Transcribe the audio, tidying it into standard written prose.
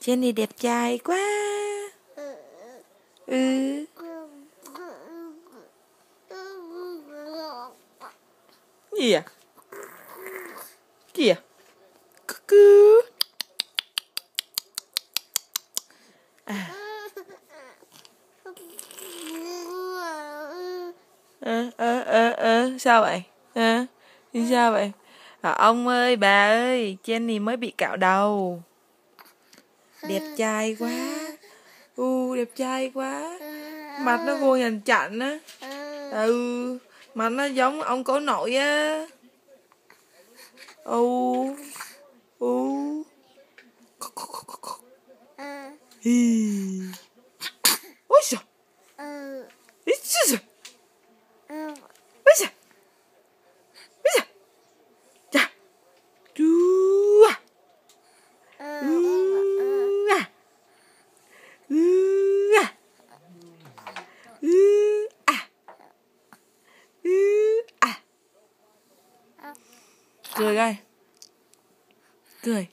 Jenny đẹp trai quá. Ừ. Gì à? Kìa. Cuckoo. À. Sao vậy? Sao vậy? Ông ơi, bà ơi, Jenny mới bị cạo đầu. Đẹp trai quá. Đẹp trai quá. Mặt nó vô hình chặn á. Mặt nó giống ông cố nội á. Ôi trời. Ôi trời. Ôi trời. Ôi trời. Chà. Chua. Cười coi. Cười.